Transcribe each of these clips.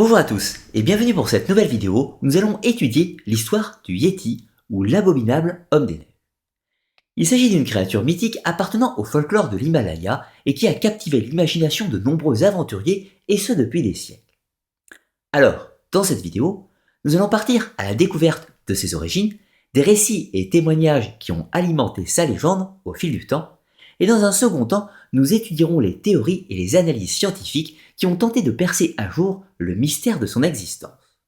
Bonjour à tous et bienvenue pour cette nouvelle vidéo. Nous allons étudier l'histoire du Yéti ou l'abominable homme des neiges. Il s'agit d'une créature mythique appartenant au folklore de l'Himalaya et qui a captivé l'imagination de nombreux aventuriers et ce depuis des siècles. Alors, dans cette vidéo, nous allons partir à la découverte de ses origines, des récits et témoignages qui ont alimenté sa légende au fil du temps, et dans un second temps, nous étudierons les théories et les analyses scientifiques qui ont tenté de percer à jour le mystère de son existence.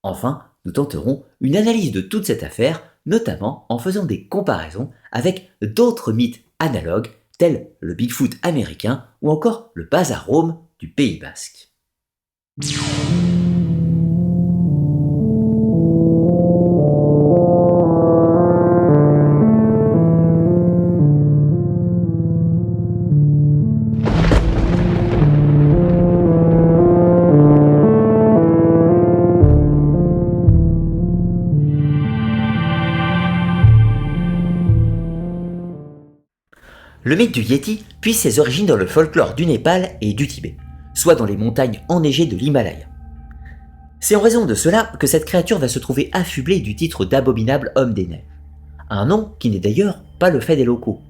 Enfin, nous tenterons une analyse de toute cette affaire, notamment en faisant des comparaisons avec d'autres mythes analogues tels le Bigfoot américain ou encore le Bazar-Rome du Pays Basque. Le mythe du Yéti puise ses origines dans le folklore du Népal et du Tibet, soit dans les montagnes enneigées de l'Himalaya. C'est en raison de cela que cette créature va se trouver affublée du titre d'abominable homme des neiges, un nom qui n'est d'ailleurs pas le fait des locaux.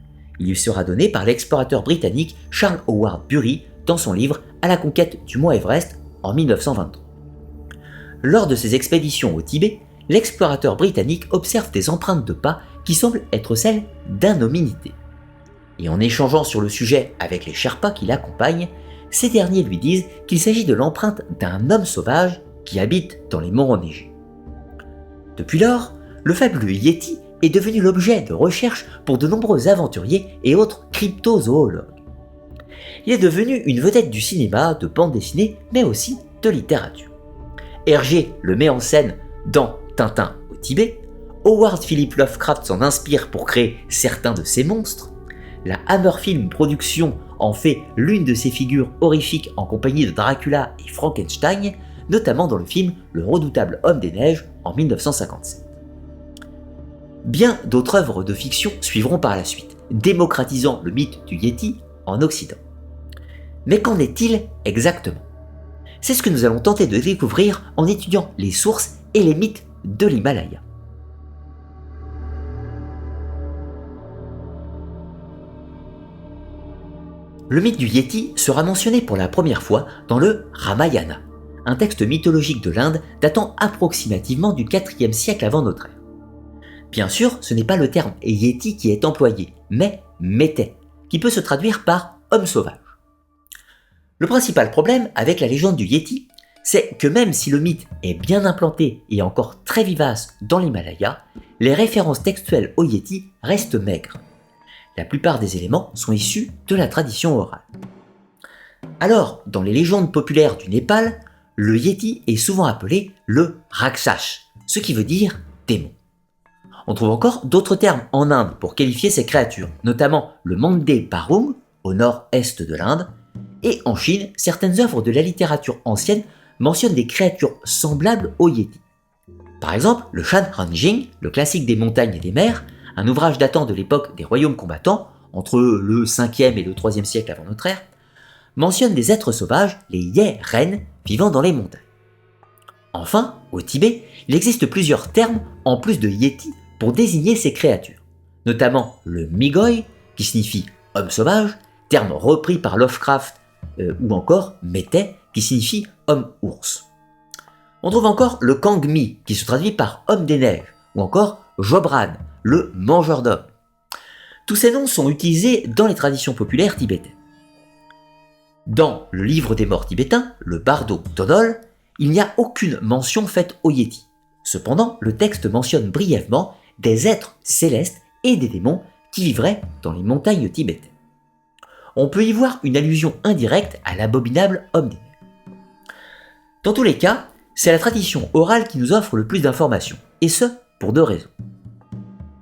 Il lui sera donné par l'explorateur britannique Charles Howard Bury dans son livre À la conquête du mont Everest en 1923. Lors de ses expéditions au Tibet, l'explorateur britannique observe des empreintes de pas qui semblent être celles d'un hominidé. Et en échangeant sur le sujet avec les Sherpas qui l'accompagnent, ces derniers lui disent qu'il s'agit de l'empreinte d'un homme sauvage qui habite dans les monts enneigés. Depuis lors, le fabuleux Yéti est devenu l'objet de recherches pour de nombreux aventuriers et autres cryptozoologues. Il est devenu une vedette du cinéma, de bande dessinée, mais aussi de littérature. Hergé le met en scène dans Tintin au Tibet, Howard Philip Lovecraft s'en inspire pour créer certains de ses monstres, la Hammerfilm Productions en fait l'une de ses figures horrifiques en compagnie de Dracula et Frankenstein, notamment dans le film Le redoutable homme des neiges en 1957. Bien d'autres œuvres de fiction suivront par la suite, démocratisant le mythe du Yéti en Occident. Mais qu'en est-il exactement? C'est ce que nous allons tenter de découvrir en étudiant les sources et les mythes de l'Himalaya. Le mythe du Yéti sera mentionné pour la première fois dans le Ramayana, un texte mythologique de l'Inde datant approximativement du IVe siècle avant notre ère. Bien sûr, ce n'est pas le terme Yéti qui est employé, mais Métèh, qui peut se traduire par homme sauvage. Le principal problème avec la légende du Yéti, c'est que même si le mythe est bien implanté et encore très vivace dans l'Himalaya, les références textuelles au Yéti restent maigres. La plupart des éléments sont issus de la tradition orale. Alors, dans les légendes populaires du Népal, le Yéti est souvent appelé le Rakshas, ce qui veut dire démon. On trouve encore d'autres termes en Inde pour qualifier ces créatures, notamment le Mandé Barum, au nord-est de l'Inde, et en Chine, certaines œuvres de la littérature ancienne mentionnent des créatures semblables au Yéti. Par exemple, le Shan Ranjing, le classique des montagnes et des mers, un ouvrage datant de l'époque des royaumes combattants, entre le 5e et le 3e siècle avant notre ère, mentionne des êtres sauvages, les Yé-Ren, vivant dans les montagnes. Enfin, au Tibet, il existe plusieurs termes en plus de Yéti pour désigner ces créatures, notamment le Migoy, qui signifie homme sauvage, terme repris par Lovecraft, ou encore Métèh, qui signifie homme-ours. On trouve encore le Kangmi, qui se traduit par homme des neiges, ou encore Jobran, le mangeur d'hommes. Tous ces noms sont utilisés dans les traditions populaires tibétaines. Dans le livre des morts tibétains, le Bardo Todol, il n'y a aucune mention faite au Yéti. Cependant, le texte mentionne brièvement des êtres célestes et des démons qui vivraient dans les montagnes tibétaines. On peut y voir une allusion indirecte à l'abominable homme des neiges. Dans tous les cas, c'est la tradition orale qui nous offre le plus d'informations, et ce, pour deux raisons.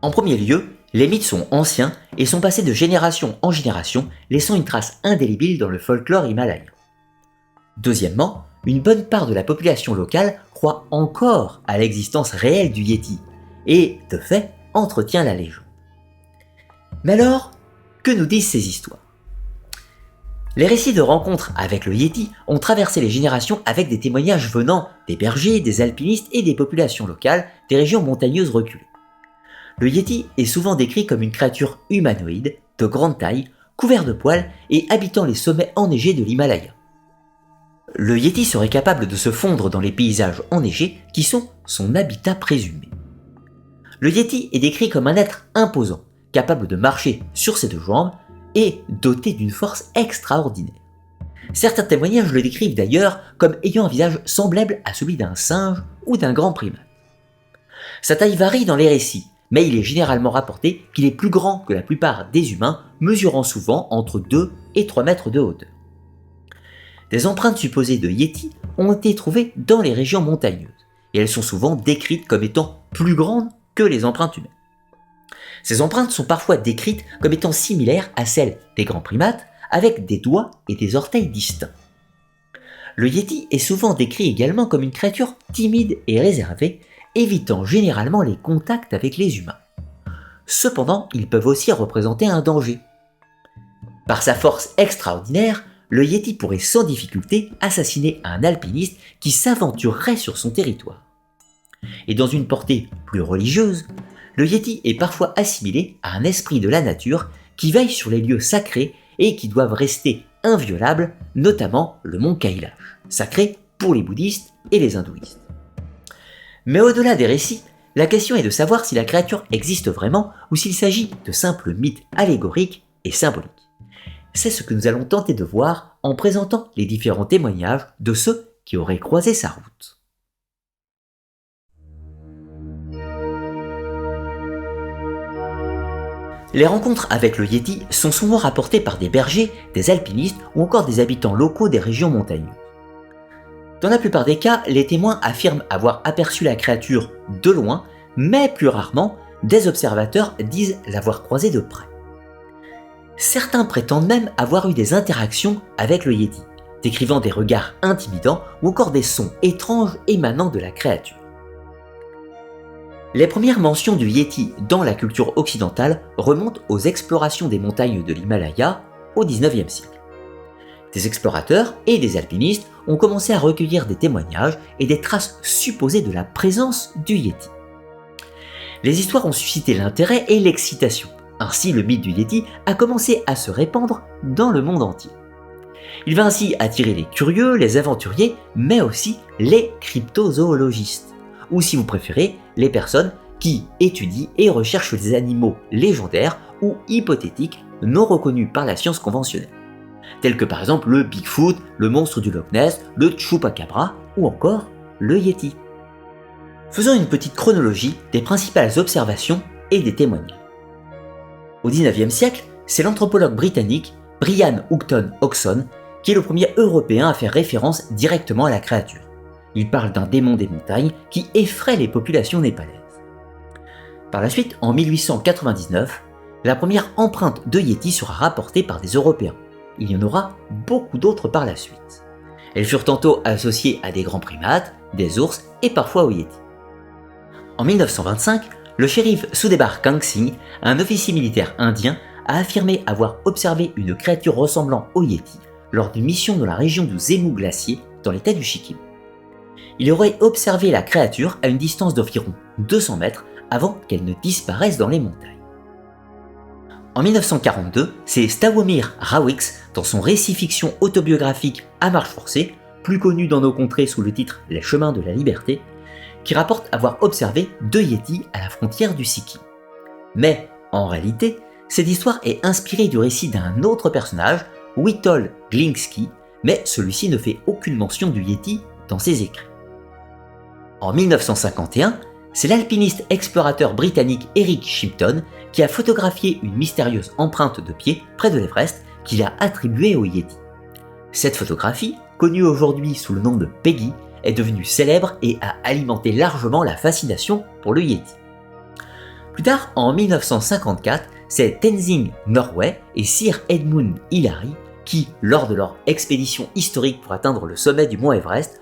En premier lieu, les mythes sont anciens et sont passés de génération en génération, laissant une trace indélébile dans le folklore himalayen. Deuxièmement, une bonne part de la population locale croit encore à l'existence réelle du Yéti, et, de fait, entretient la légende. Mais alors, que nous disent ces histoires? Les récits de rencontres avec le Yéti ont traversé les générations avec des témoignages venant des bergers, des alpinistes et des populations locales des régions montagneuses reculées. Le Yéti est souvent décrit comme une créature humanoïde, de grande taille, couvert de poils et habitant les sommets enneigés de l'Himalaya. Le Yéti serait capable de se fondre dans les paysages enneigés qui sont son habitat présumé. Le Yéti est décrit comme un être imposant, capable de marcher sur ses deux jambes et doté d'une force extraordinaire. Certains témoignages le décrivent d'ailleurs comme ayant un visage semblable à celui d'un singe ou d'un grand primate. Sa taille varie dans les récits, mais il est généralement rapporté qu'il est plus grand que la plupart des humains, mesurant souvent entre 2 et 3 mètres de hauteur. Des empreintes supposées de Yéti ont été trouvées dans les régions montagneuses, et elles sont souvent décrites comme étant plus grandes que les empreintes humaines. Ces empreintes sont parfois décrites comme étant similaires à celles des grands primates, avec des doigts et des orteils distincts. Le Yéti est souvent décrit également comme une créature timide et réservée, évitant généralement les contacts avec les humains. Cependant, ils peuvent aussi représenter un danger. Par sa force extraordinaire, le Yéti pourrait sans difficulté assassiner un alpiniste qui s'aventurerait sur son territoire. Et dans une portée plus religieuse, le Yéti est parfois assimilé à un esprit de la nature qui veille sur les lieux sacrés et qui doivent rester inviolables, notamment le mont Kailash, sacré pour les bouddhistes et les hindouistes. Mais au-delà des récits, la question est de savoir si la créature existe vraiment ou s'il s'agit de simples mythes allégoriques et symboliques. C'est ce que nous allons tenter de voir en présentant les différents témoignages de ceux qui auraient croisé sa route. Les rencontres avec le Yéti sont souvent rapportées par des bergers, des alpinistes ou encore des habitants locaux des régions montagneuses. Dans la plupart des cas, les témoins affirment avoir aperçu la créature de loin, mais plus rarement, des observateurs disent l'avoir croisée de près. Certains prétendent même avoir eu des interactions avec le Yéti, décrivant des regards intimidants ou encore des sons étranges émanant de la créature. Les premières mentions du Yéti dans la culture occidentale remontent aux explorations des montagnes de l'Himalaya au XIXe siècle. Des explorateurs et des alpinistes ont commencé à recueillir des témoignages et des traces supposées de la présence du Yéti. Les histoires ont suscité l'intérêt et l'excitation. Ainsi, le mythe du Yéti a commencé à se répandre dans le monde entier. Il va ainsi attirer les curieux, les aventuriers, mais aussi les cryptozoologistes, ou si vous préférez, les personnes qui étudient et recherchent des animaux légendaires ou hypothétiques non reconnus par la science conventionnelle, tels que par exemple le Bigfoot, le monstre du Loch Ness, le Chupacabra ou encore le Yéti. Faisons une petite chronologie des principales observations et des témoignages. Au XIXe siècle, c'est l'anthropologue britannique Brian Houghton Hodgson qui est le premier Européen à faire référence directement à la créature. Il parle d'un démon des montagnes qui effraie les populations népalaises. Par la suite, en 1899, la première empreinte de Yéti sera rapportée par des Européens. Il y en aura beaucoup d'autres par la suite. Elles furent tantôt associées à des grands primates, des ours et parfois au Yéti. En 1925, le shérif Sudebar Kang Singh, un officier militaire indien, a affirmé avoir observé une créature ressemblant au Yéti lors d'une mission dans la région du Zemu glacier dans l'état du Sikkim. Il aurait observé la créature à une distance d'environ 200 mètres avant qu'elle ne disparaisse dans les montagnes. En 1942, c'est Slawomir Rawicz, dans son récit-fiction autobiographique À marche forcée, plus connu dans nos contrées sous le titre Les chemins de la liberté, qui rapporte avoir observé 2 Yétis à la frontière du Sikkim. Mais, en réalité, cette histoire est inspirée du récit d'un autre personnage, Witold Glinski, mais celui-ci ne fait aucune mention du Yéti dans ses écrits. En 1951, c'est l'alpiniste explorateur britannique Eric Shimpton qui a photographié une mystérieuse empreinte de pied près de l'Everest qu'il a attribuée au Yéti. Cette photographie, connue aujourd'hui sous le nom de Peggy, est devenue célèbre et a alimenté largement la fascination pour le Yéti. Plus tard, en 1954, c'est Tenzing Norway et Sir Edmund Hillary qui, lors de leur expédition historique pour atteindre le sommet du mont Everest,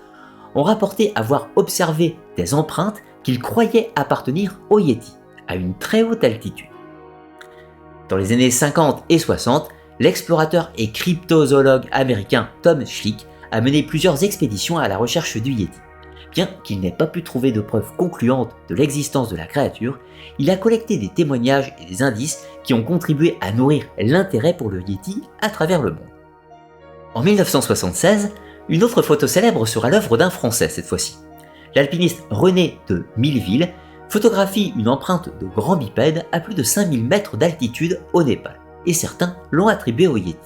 ont rapporté avoir observé des empreintes qu'ils croyaient appartenir au Yéti, à une très haute altitude. Dans les années 50 et 60, l'explorateur et cryptozoologue américain Tom Schlick a mené plusieurs expéditions à la recherche du Yéti. Bien qu'il n'ait pas pu trouver de preuves concluantes de l'existence de la créature, il a collecté des témoignages et des indices qui ont contribué à nourrir l'intérêt pour le Yéti à travers le monde. En 1976, une autre photo célèbre sera l'œuvre d'un Français cette fois-ci. L'alpiniste René de Milleville photographie une empreinte de grand bipède à plus de 5000 mètres d'altitude au Népal, et certains l'ont attribué au Yéti.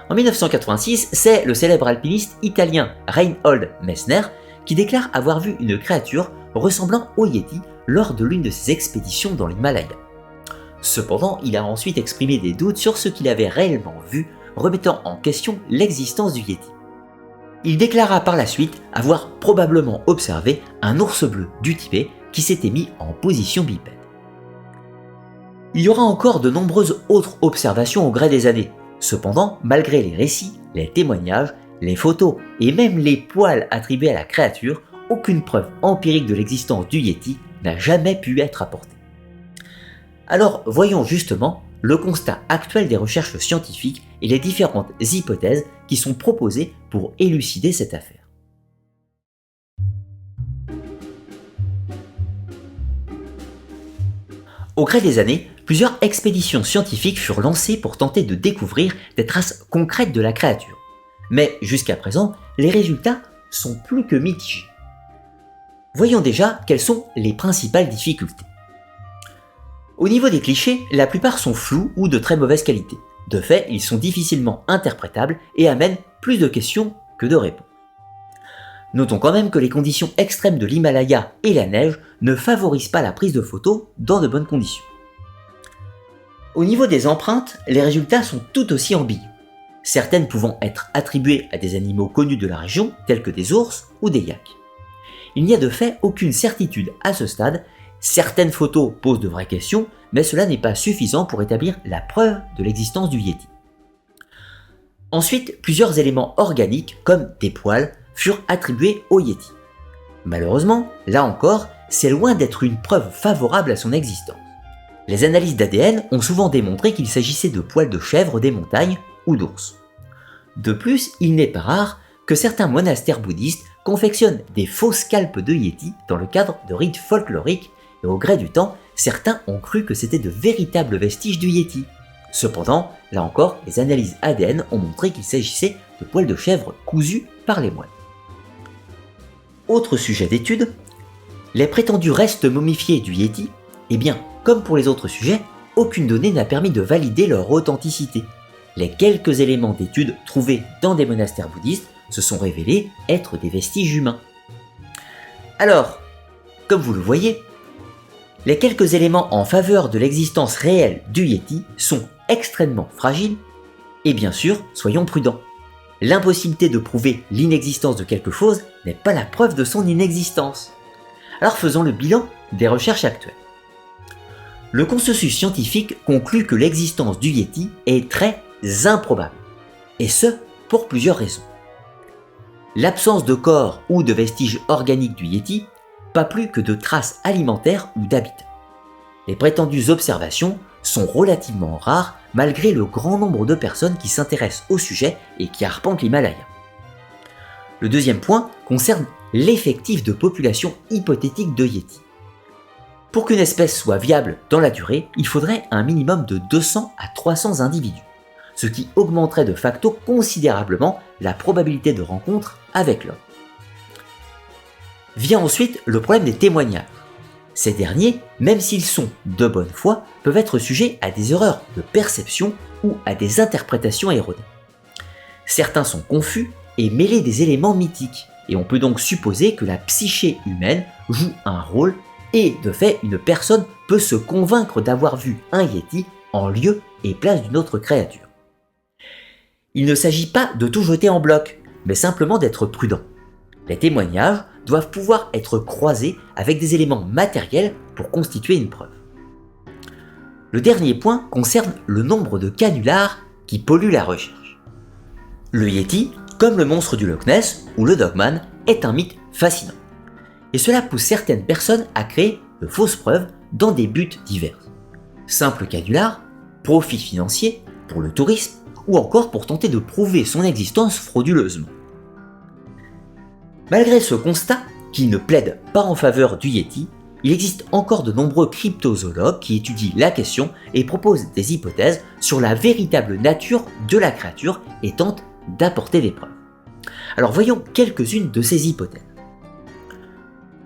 En 1986, c'est le célèbre alpiniste italien Reinhold Messner qui déclare avoir vu une créature ressemblant au Yéti lors de l'une de ses expéditions dans l'Himalaya. Cependant, il a ensuite exprimé des doutes sur ce qu'il avait réellement vu, remettant en question l'existence du Yéti. Il déclara par la suite avoir probablement observé un ours bleu du Tibet qui s'était mis en position bipède. Il y aura encore de nombreuses autres observations au gré des années. Cependant, malgré les récits, les témoignages, les photos et même les poils attribués à la créature, aucune preuve empirique de l'existence du Yéti n'a jamais pu être apportée. Alors voyons justement le constat actuel des recherches scientifiques et les différentes hypothèses qui sont proposées pour élucider cette affaire. Au gré des années, plusieurs expéditions scientifiques furent lancées pour tenter de découvrir des traces concrètes de la créature. Mais jusqu'à présent, les résultats sont plus que mitigés. Voyons déjà quelles sont les principales difficultés. Au niveau des clichés, la plupart sont flous ou de très mauvaise qualité. De fait, ils sont difficilement interprétables et amènent plus de questions que de réponses. Notons quand même que les conditions extrêmes de l'Himalaya et la neige ne favorisent pas la prise de photos dans de bonnes conditions. Au niveau des empreintes, les résultats sont tout aussi ambigus, certaines pouvant être attribuées à des animaux connus de la région, tels que des ours ou des yaks. Il n'y a de fait aucune certitude à ce stade, certaines photos posent de vraies questions, mais cela n'est pas suffisant pour établir la preuve de l'existence du Yéti. Ensuite, plusieurs éléments organiques, comme des poils, furent attribués au Yéti. Malheureusement, là encore, c'est loin d'être une preuve favorable à son existence. Les analyses d'ADN ont souvent démontré qu'il s'agissait de poils de chèvre des montagnes ou d'ours. De plus, il n'est pas rare que certains monastères bouddhistes confectionnent des faux scalps de Yéti dans le cadre de rites folkloriques, et au gré du temps, certains ont cru que c'était de véritables vestiges du Yéti. Cependant, là encore, les analyses ADN ont montré qu'il s'agissait de poils de chèvre cousus par les moines. Autre sujet d'étude, les prétendus restes momifiés du Yéti, eh bien, comme pour les autres sujets, aucune donnée n'a permis de valider leur authenticité. Les quelques éléments d'étude trouvés dans des monastères bouddhistes se sont révélés être des vestiges humains. Alors, comme vous le voyez, les quelques éléments en faveur de l'existence réelle du Yéti sont extrêmement fragiles, et bien sûr, soyons prudents. L'impossibilité de prouver l'inexistence de quelque chose n'est pas la preuve de son inexistence. Alors faisons le bilan des recherches actuelles. Le consensus scientifique conclut que l'existence du Yéti est très improbable, et ce, pour plusieurs raisons. L'absence de corps ou de vestiges organiques du Yéti, pas plus que de traces alimentaires ou d'habitat. Les prétendues observations sont relativement rares malgré le grand nombre de personnes qui s'intéressent au sujet et qui arpentent l'Himalaya. Le deuxième point concerne l'effectif de population hypothétique de Yéti. Pour qu'une espèce soit viable dans la durée, il faudrait un minimum de 200 à 300 individus, ce qui augmenterait de facto considérablement la probabilité de rencontre avec l'homme. Vient ensuite le problème des témoignages. Ces derniers, même s'ils sont de bonne foi, peuvent être sujets à des erreurs de perception ou à des interprétations erronées. Certains sont confus et mêlés des éléments mythiques, et on peut donc supposer que la psyché humaine joue un rôle, et de fait une personne peut se convaincre d'avoir vu un Yéti en lieu et place d'une autre créature. Il ne s'agit pas de tout jeter en bloc, mais simplement d'être prudent. Les témoignages doivent pouvoir être croisés avec des éléments matériels pour constituer une preuve. Le dernier point concerne le nombre de canulars qui polluent la recherche. Le Yéti, comme le monstre du Loch Ness ou le Dogman, est un mythe fascinant. Et cela pousse certaines personnes à créer de fausses preuves dans des buts divers. Simple canular, profit financier, pour le tourisme ou encore pour tenter de prouver son existence frauduleusement. Malgré ce constat, qui ne plaide pas en faveur du Yéti, il existe encore de nombreux cryptozoologues qui étudient la question et proposent des hypothèses sur la véritable nature de la créature et tentent d'apporter des preuves. Alors voyons quelques-unes de ces hypothèses.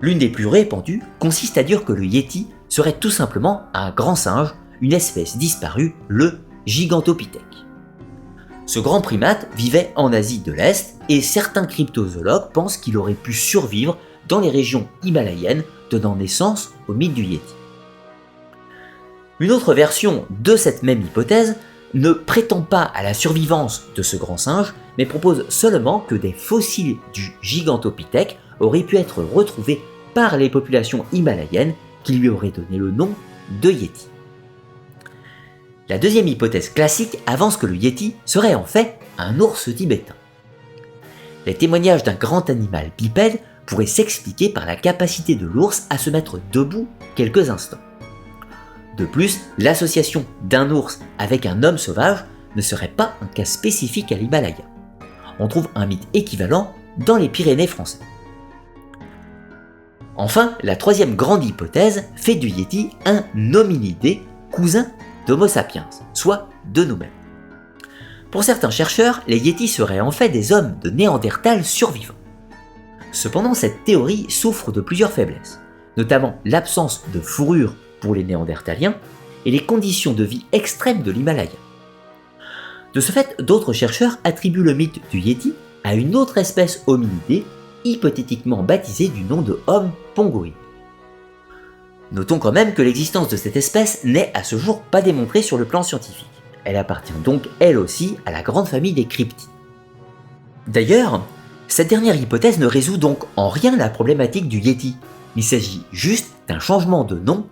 L'une des plus répandues consiste à dire que le Yéti serait tout simplement un grand singe, une espèce disparue, le Gigantopithèque. Ce grand primate vivait en Asie de l'Est et certains cryptozoologues pensent qu'il aurait pu survivre dans les régions himalayennes, donnant naissance au mythe du Yéti. Une autre version de cette même hypothèse ne prétend pas à la survivance de ce grand singe, mais propose seulement que des fossiles du Gigantopithèque auraient pu être retrouvés par les populations himalayennes qui lui auraient donné le nom de Yéti. La deuxième hypothèse classique avance que le Yéti serait en fait un ours tibétain. Les témoignages d'un grand animal bipède pourraient s'expliquer par la capacité de l'ours à se mettre debout quelques instants. De plus, l'association d'un ours avec un homme sauvage ne serait pas un cas spécifique à l'Himalaya. On trouve un mythe équivalent dans les Pyrénées françaises. Enfin, la troisième grande hypothèse fait du Yéti un hominidé, cousin d'Homo sapiens, soit de nous-mêmes. Pour certains chercheurs, les Yétis seraient en fait des hommes de Néandertal survivants. Cependant, cette théorie souffre de plusieurs faiblesses, notamment l'absence de fourrure pour les Néandertaliens et les conditions de vie extrêmes de l'Himalaya. De ce fait, d'autres chercheurs attribuent le mythe du Yéti à une autre espèce hominidée, hypothétiquement baptisée du nom de Homme pongoïde. Notons quand même que l'existence de cette espèce n'est à ce jour pas démontrée sur le plan scientifique. Elle appartient donc elle aussi à la grande famille des cryptides. D'ailleurs, cette dernière hypothèse ne résout donc en rien la problématique du Yéti. Il s'agit juste d'un changement de nom.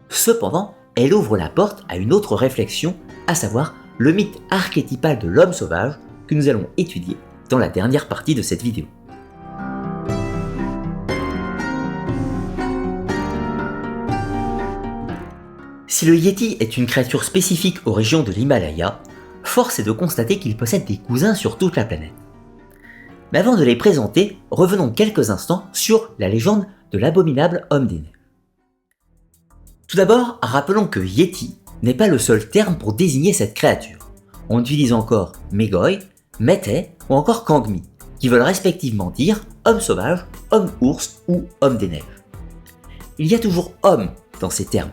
Cependant, elle ouvre la porte à une autre réflexion, à savoir le mythe archétypal de l'homme sauvage que nous allons étudier dans la dernière partie de cette vidéo. Si le Yéti est une créature spécifique aux régions de l'Himalaya, force est de constater qu'il possède des cousins sur toute la planète. Mais avant de les présenter, revenons quelques instants sur la légende de l'abominable homme des neiges. Tout d'abord, rappelons que Yéti n'est pas le seul terme pour désigner cette créature. On utilise encore Megoi, Mété ou encore Kangmi, qui veulent respectivement dire homme sauvage, homme ours ou homme des neiges. Il y a toujours homme dans ces termes.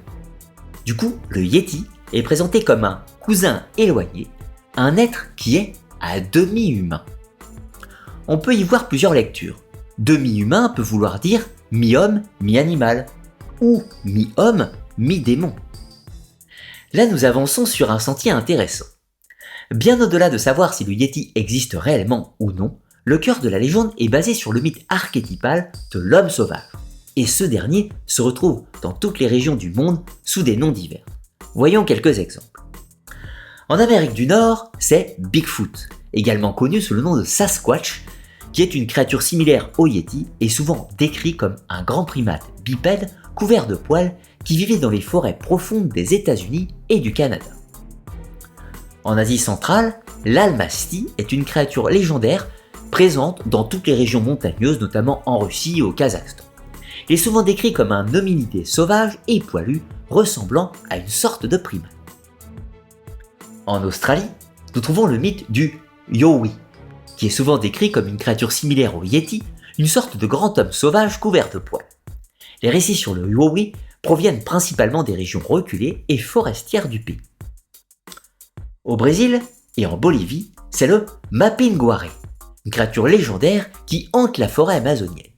Du coup, le Yéti est présenté comme un cousin éloigné, un être qui est à demi humain. On peut y voir plusieurs lectures. Demi-humain peut vouloir dire mi-homme, mi-animal, ou mi-homme, mi-démon. Là, nous avançons sur un sentier intéressant. Bien au-delà de savoir si le Yéti existe réellement ou non, le cœur de la légende est basé sur le mythe archétypal de l'homme sauvage. Et ce dernier se retrouve dans toutes les régions du monde sous des noms divers. Voyons quelques exemples. En Amérique du Nord, c'est Bigfoot, également connu sous le nom de Sasquatch, qui est une créature similaire au Yéti et souvent décrit comme un grand primate bipède couvert de poils qui vivait dans les forêts profondes des États-Unis et du Canada. En Asie centrale, l'Almasty est une créature légendaire présente dans toutes les régions montagneuses, notamment en Russie et au Kazakhstan. Il est souvent décrit comme un hominidé sauvage et poilu, ressemblant à une sorte de primate. En Australie, nous trouvons le mythe du Yowie, qui est souvent décrit comme une créature similaire au Yéti, une sorte de grand homme sauvage couvert de poils. Les récits sur le Yowie proviennent principalement des régions reculées et forestières du pays. Au Brésil et en Bolivie, c'est le Mapinguari, une créature légendaire qui hante la forêt amazonienne.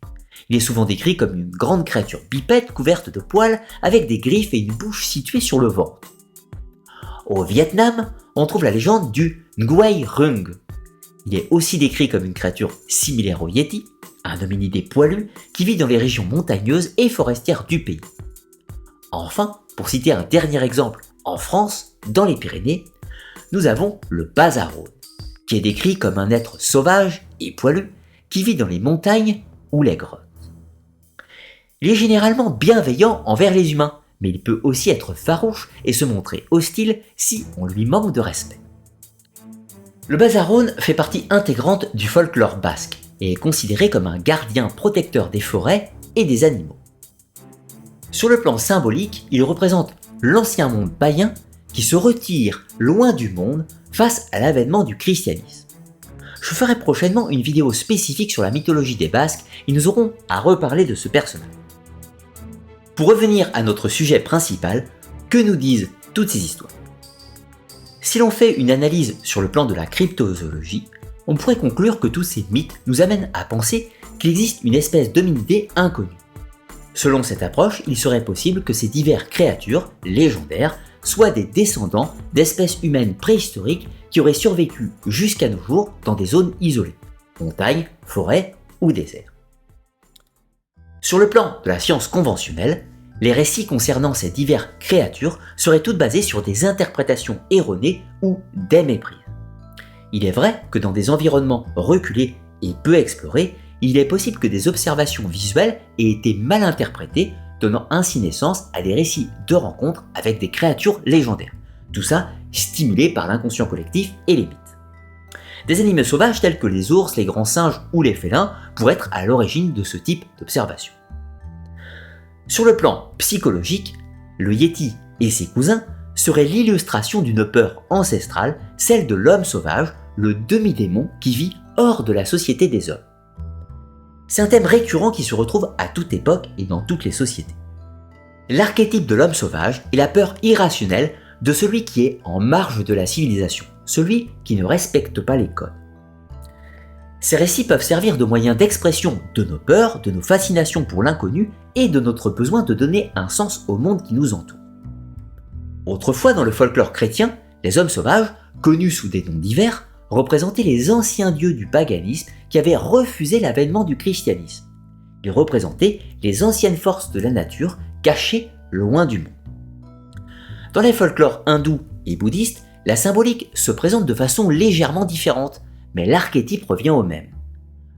Il est souvent décrit comme une grande créature bipède couverte de poils avec des griffes et une bouche située sur le ventre. Au Vietnam, on trouve la légende du Nguai Rung. Il est aussi décrit comme une créature similaire au Yéti, un hominidé poilu qui vit dans les régions montagneuses et forestières du pays. Enfin, pour citer un dernier exemple, en France, dans les Pyrénées, nous avons le Bazarone, qui est décrit comme un être sauvage et poilu qui vit dans les montagnes ou les grottes. Il est généralement bienveillant envers les humains, mais il peut aussi être farouche et se montrer hostile si on lui manque de respect. Le Bazarone fait partie intégrante du folklore basque et est considéré comme un gardien protecteur des forêts et des animaux. Sur le plan symbolique, il représente l'ancien monde païen qui se retire loin du monde face à l'avènement du christianisme. Je ferai prochainement une vidéo spécifique sur la mythologie des Basques et nous aurons à reparler de ce personnage. Pour revenir à notre sujet principal, que nous disent toutes ces histoires? Si l'on fait une analyse sur le plan de la cryptozoologie, on pourrait conclure que tous ces mythes nous amènent à penser qu'il existe une espèce d'hominidé inconnue. Selon cette approche, il serait possible que ces diverses créatures légendaires soient des descendants d'espèces humaines préhistoriques qui auraient survécu jusqu'à nos jours dans des zones isolées, montagnes, forêts ou déserts. Sur le plan de la science conventionnelle, les récits concernant ces diverses créatures seraient toutes basés sur des interprétations erronées ou des méprises. Il est vrai que dans des environnements reculés et peu explorés, il est possible que des observations visuelles aient été mal interprétées, donnant ainsi naissance à des récits de rencontres avec des créatures légendaires. Tout ça stimulé par l'inconscient collectif et les mythes. Des animaux sauvages tels que les ours, les grands singes ou les félins pourraient être à l'origine de ce type d'observation. Sur le plan psychologique, le Yéti et ses cousins seraient l'illustration d'une peur ancestrale, celle de l'homme sauvage, le demi-démon qui vit hors de la société des hommes. C'est un thème récurrent qui se retrouve à toute époque et dans toutes les sociétés. L'archétype de l'homme sauvage est la peur irrationnelle de celui qui est en marge de la civilisation, celui qui ne respecte pas les codes. Ces récits peuvent servir de moyen d'expression de nos peurs, de nos fascinations pour l'inconnu et de notre besoin de donner un sens au monde qui nous entoure. Autrefois, dans le folklore chrétien, les hommes sauvages, connus sous des noms divers, représentaient les anciens dieux du paganisme qui avaient refusé l'avènement du christianisme. Ils représentaient les anciennes forces de la nature cachées loin du monde. Dans les folklores hindous et bouddhistes, la symbolique se présente de façon légèrement différente, mais l'archétype revient au même.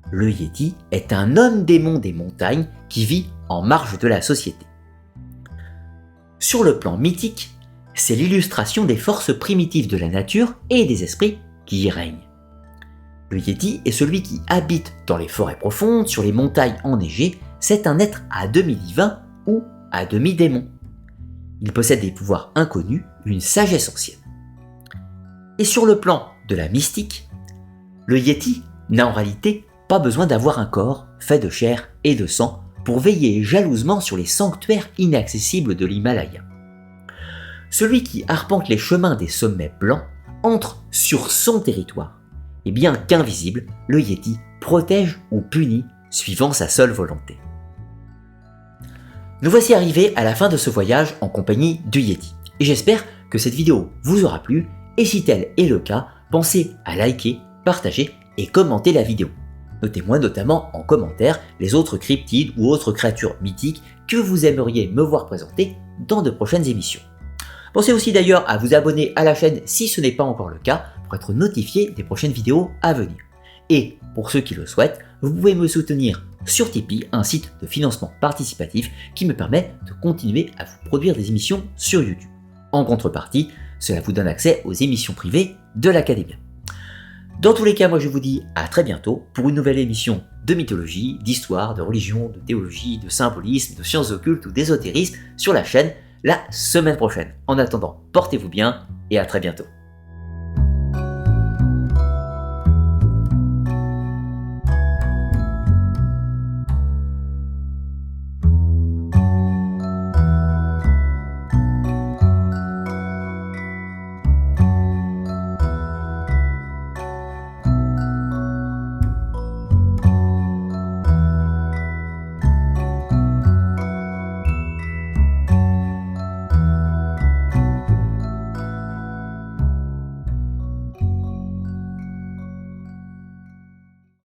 Le Yéti est un homme-démon des montagnes qui vit en marge de la société. Sur le plan mythique, c'est l'illustration des forces primitives de la nature et des esprits qui y règnent. Le Yéti est celui qui habite dans les forêts profondes, sur les montagnes enneigées, c'est un être à demi divin ou à demi démon. Il possède des pouvoirs inconnus, une sagesse ancienne. Et sur le plan de la mystique, le Yéti n'a en réalité pas besoin d'avoir un corps fait de chair et de sang pour veiller jalousement sur les sanctuaires inaccessibles de l'Himalaya. Celui qui arpente les chemins des sommets blancs entre sur son territoire, et bien qu'invisible, le Yéti protège ou punit suivant sa seule volonté. Nous voici arrivés à la fin de ce voyage en compagnie du Yéti, et j'espère que cette vidéo vous aura plu, et si tel est le cas, pensez à liker, partager et commenter la vidéo. Notez-moi notamment en commentaire les autres cryptides ou autres créatures mythiques que vous aimeriez me voir présenter dans de prochaines émissions. Pensez aussi d'ailleurs à vous abonner à la chaîne si ce n'est pas encore le cas pour être notifié des prochaines vidéos à venir. Et pour ceux qui le souhaitent, vous pouvez me soutenir sur Tipeee, un site de financement participatif qui me permet de continuer à vous produire des émissions sur YouTube. En contrepartie, cela vous donne accès aux émissions privées de l'Académia. Dans tous les cas, moi je vous dis à très bientôt pour une nouvelle émission de mythologie, d'histoire, de religion, de théologie, de symbolisme, de sciences occultes ou d'ésotérisme sur la chaîne la semaine prochaine. En attendant, portez-vous bien et à très bientôt.